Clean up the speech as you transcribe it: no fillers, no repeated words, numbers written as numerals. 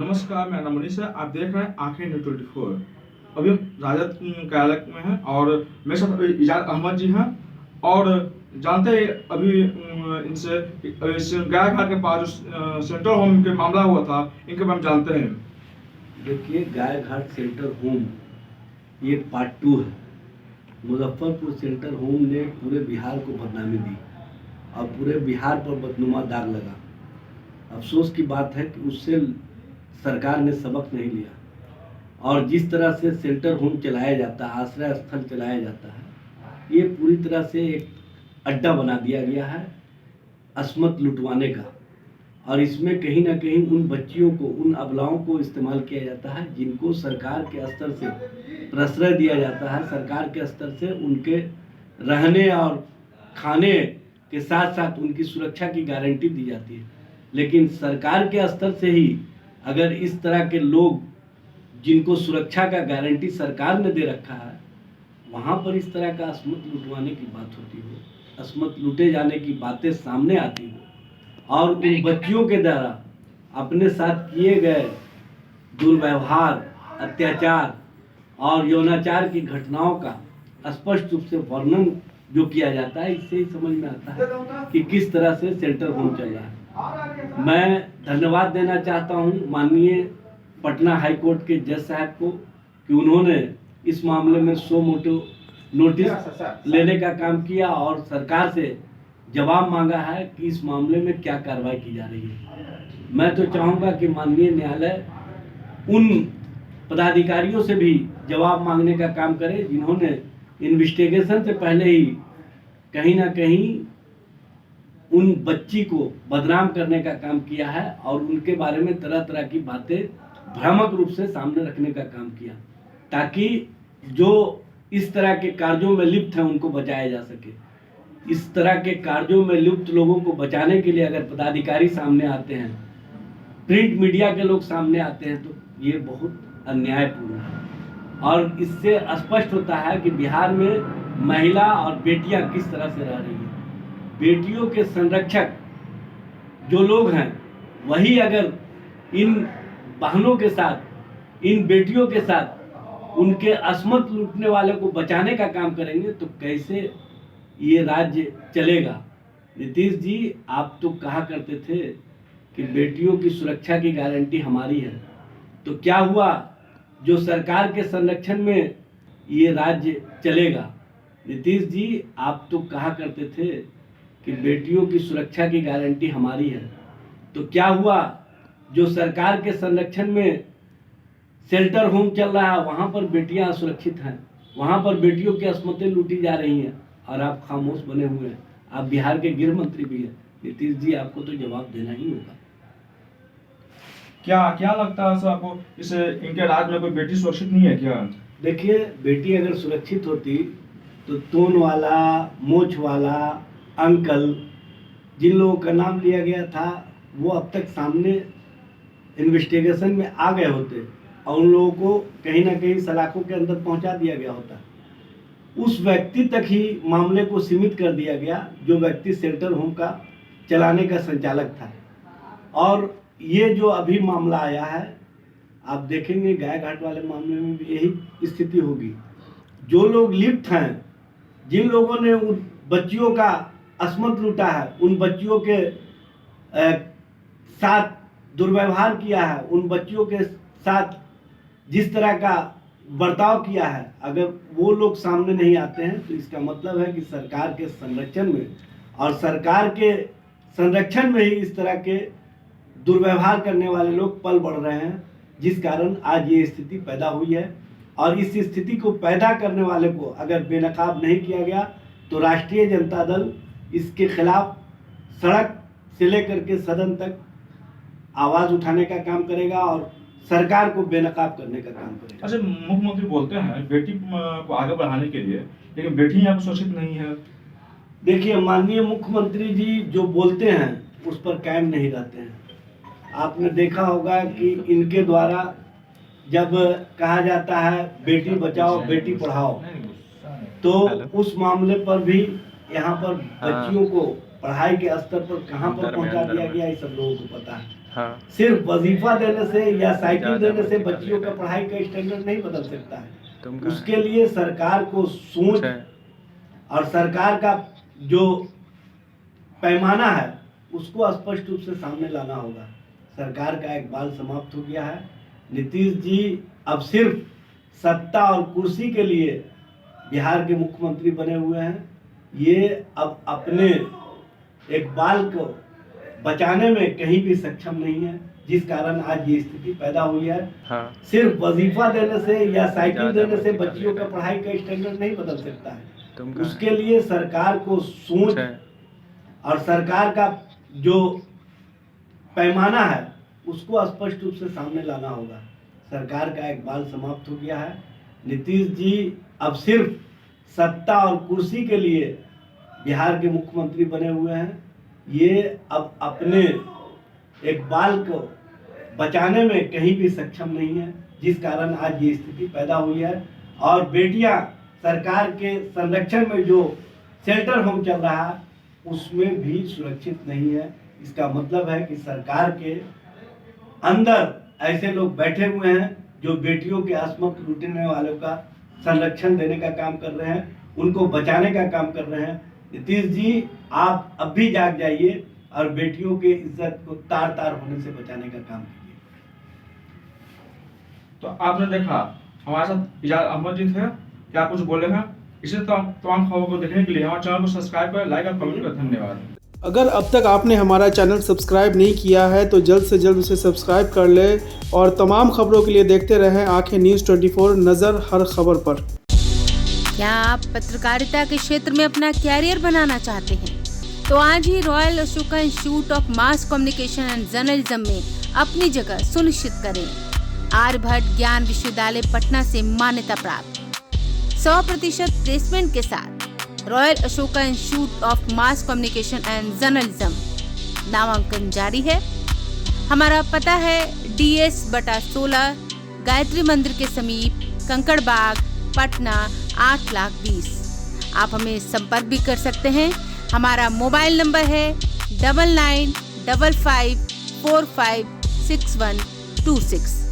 नमस्कार, मेरा नाम मनीष है। आप देख रहे हैं आंखें न्यूज़ 24। अभी हम राजद कार्यालय में हैं और मेरे साथ अभी इजाज अहमद जी हैं। और जानते हैं अभी इनसे इस गया घाट के पास जो सेंट्रल होम के मामला हुआ था, इनके बारे में जानते हैं। देखिए, गाय घाट सेंटर होम ये पार्ट 2 है। मुजफ्फरपुर सेंटर होम ने पूरे बिहार को बदनामी दी और पूरे बिहार पर बदनुमा दाग लगा। अफसोस की बात है कि उससे सरकार ने सबक नहीं लिया और जिस तरह से सेंटर होम चलाया जाता है, आश्रय स्थल चलाया जाता है, ये पूरी तरह से एक अड्डा बना दिया गया है अस्मत लुटवाने का। और इसमें कहीं ना कहीं उन बच्चियों को, उन अबलाओं को इस्तेमाल किया जाता है जिनको सरकार के स्तर से प्रश्रय दिया जाता है। सरकार के स्तर से उनके रहने और खाने के साथ साथ उनकी सुरक्षा की गारंटी दी जाती है। लेकिन सरकार के स्तर से ही अगर इस तरह के लोग जिनको सुरक्षा का गारंटी सरकार ने दे रखा है, वहाँ पर इस तरह का अस्मत लुटवाने की बात होती हो, अस्मत लूटे जाने की बातें सामने आती हो और उन बच्चियों के द्वारा अपने साथ किए गए दुर्व्यवहार, अत्याचार और यौनाचार की घटनाओं का स्पष्ट रूप से वर्णन जो किया जाता है, इससे ही समझ में आता है कि किस तरह से सेंटर होम चल रहा है। मैं धन्यवाद देना चाहता हूं माननीय पटना हाई कोर्ट के जज साहब को कि उन्होंने इस मामले में सो मोटो नोटिस लेने का काम किया और सरकार से जवाब मांगा है कि इस मामले में क्या कार्रवाई की जा रही है। मैं तो चाहूँगा कि माननीय न्यायालय उन पदाधिकारियों से भी जवाब मांगने का काम करे जिन्होंने इन्वेस्टिगेशन से पहले ही कहीं ना कहीं उन बच्ची को बदनाम करने का काम किया है और उनके बारे में तरह तरह की बातें भ्रामक रूप से सामने रखने का काम किया, ताकि जो इस तरह के कार्यों में लिप्त हैं उनको बचाया जा सके। इस तरह के कार्यों में लिप्त लोगों को बचाने के लिए अगर पदाधिकारी सामने आते हैं, प्रिंट मीडिया के लोग सामने आते हैं, तो ये बहुत अन्यायपूर्ण है। और इससे स्पष्ट होता है कि बिहार में महिला और बेटियां किस तरह से रह रही हैं। बेटियों के संरक्षक जो लोग हैं, वही अगर इन बहनों के साथ, इन बेटियों के साथ उनके अस्मत लूटने वाले को बचाने का काम करेंगे तो कैसे ये राज्य चलेगा। नीतीश जी, आप तो कहा करते थे कि बेटियों की सुरक्षा की गारंटी हमारी है, तो क्या हुआ जो सरकार के संरक्षण में ये राज्य चलेगा। नीतीश जी, आप तो कहा करते थे कि बेटियों की सुरक्षा की गारंटी हमारी है, तो क्या हुआ जो सरकार के संरक्षण में शेल्टर होम चल रहा है, वहाँ पर बेटियां असुरक्षित हैं, वहाँ पर बेटियों की अस्मतें लूटी जा रही हैं और आप खामोश बने हुए हैं। आप बिहार के गृह मंत्री भी हैं। नीतीश जी, आपको तो जवाब देना ही होगा। क्या क्या लगता है सर आपको, इस इनके राज्य में कोई बेटी सुरक्षित नहीं है क्या? देखिए, बेटी अगर सुरक्षित होती तो तोन वाला, मोछ वाला अंकल जिन लोगों का नाम लिया गया था, वो अब तक सामने इन्वेस्टिगेशन में आ गए होते और उन लोगों को कहीं ना कहीं सलाखों के अंदर पहुंचा दिया गया होता। उस व्यक्ति तक ही मामले को सीमित कर दिया गया जो व्यक्ति शेल्टर होम का चलाने का संचालक था। और ये जो अभी मामला आया है, आप देखेंगे गाय घाट वाले मामले में भी यही स्थिति होगी। जो लोग लिप्त हैं, जिन लोगों ने उन बच्चियों का अस्मत लूटा है, उन बच्चियों के साथ दुर्व्यवहार किया है, उन बच्चियों के साथ जिस तरह का बर्ताव किया है, अगर वो लोग सामने नहीं आते हैं तो इसका मतलब है कि सरकार के संरक्षण में और सरकार के संरक्षण में ही इस तरह के दुर्व्यवहार करने वाले लोग पल बढ़ रहे हैं, जिस कारण आज ये स्थिति पैदा हुई है। और इस स्थिति को पैदा करने वाले को अगर बेनकाब नहीं किया गया तो राष्ट्रीय जनता दल इसके खिलाफ सड़क से लेकर के सदन तक आवाज़ उठाने का काम करेगा और सरकार को बेनकाब करने का काम करेगा। अच्छा, मुख्यमंत्री बोलते हैं बेटी को आगे बढ़ाने के लिए, लेकिन बेटी यहाँ पर सुरक्षित नहीं है। देखिए, माननीय मुख्यमंत्री जी जो बोलते हैं उस पर कायम नहीं रहते हैं। आपने देखा होगा कि इनके द्वारा जब कहा जाता है बेटी बचाओ बेटी पढ़ाओ, तो उस मामले पर भी यहाँ पर बच्चियों को पढ़ाई के स्तर पर कहाँ पर पहुँचा दिया गया, ये सब लोगों को पता है। हाँ। सिर्फ वजीफा देने से या साइकिल ज़्यादा देने से वजीफा बच्चियों ले का रहे हैं। पढ़ाई का स्टैंडर्ड नहीं बदल सकता है। तुम कहाँ उसके लिए सरकार को सोच हैं? और सरकार का जो पैमाना है उसको स्पष्ट रूप से सामने लाना होगा। सरकार का इकबाल समाप्त हो गया है। नीतीश जी अब सिर्फ सत्ता और कुर्सी के लिए बिहार के मुख्यमंत्री बने हुए हैं। ये अब अपने इकबाल को बचाने में कहीं भी सक्षम नहीं है, जिस कारण आज ये स्थिति पैदा हुई है। हाँ। सिर्फ वजीफा देने से या साइकिल ज़्यादा देने से वजीफा बच्चियों ले का रहे हैं। पढ़ाई का स्टैंडर्ड नहीं बदल सकता है। तुम कहाँ उसके लिए सरकार को सोच हैं? और सरकार का जो पैमाना है उसको स्पष्ट रूप से सामने लाना होगा। सरकार का इकबाल समाप्त हो गया है। नीतीश जी अब सिर्फ सत्ता और कुर्सी के लिए बिहार के मुख्यमंत्री बने हुए हैं। ये अब अपने इकबाल को बचाने में कहीं भी सक्षम नहीं है, जिस कारण आज ये स्थिति पैदा हुई है। और बेटियां सरकार के संरक्षण में जो शेल्टर होम चल रहा है उसमें भी सुरक्षित नहीं है। इसका मतलब है कि सरकार के अंदर ऐसे लोग बैठे हुए हैं जो बेटियों के अस्मत लूटने वालों का संरक्षण देने का काम कर रहे हैं, उनको बचाने का काम कर रहे हैं। नीतीश जी आप अब भी जाग जाइए और बेटियों के इज्जत को तार तार होने से बचाने का काम कीजिए। तो आपने देखा हमारे साथ इजाज अहमद जी थे, क्या कुछ बोले हैं। इसी तमाम खबरों को देखने के लिए हमारे चैनल को सब्सक्राइब करें, लाइक और कमेंट करें। धन्यवाद। अगर अब तक आपने हमारा चैनल सब्सक्राइब नहीं किया है तो जल्द से जल्द उसे सब्सक्राइब कर ले और तमाम खबरों के लिए देखते रहें आंखें न्यूज़ 24, नज़र हर खबर पर। क्या आप पत्रकारिता के क्षेत्र में अपना कैरियर बनाना चाहते हैं? तो आज ही Royal Ashoka Institute of Mass Communication and Journalism में अपनी जगह सुनिश्चित करें। आर्यभट्ट ज्ञान विश्वविद्यालय पटना से मान्यता प्राप्त 100% प्लेसमेंट के साथ royal Ashoka Institute of Mass Communication and journalism नामांकन जारी है। हमारा पता है DS/16 गायत्री मंदिर के समीप कंकड़बाग पटना 8,20,000। आप हमें संपर्क भी कर सकते हैं। हमारा मोबाइल नंबर है 9955456126।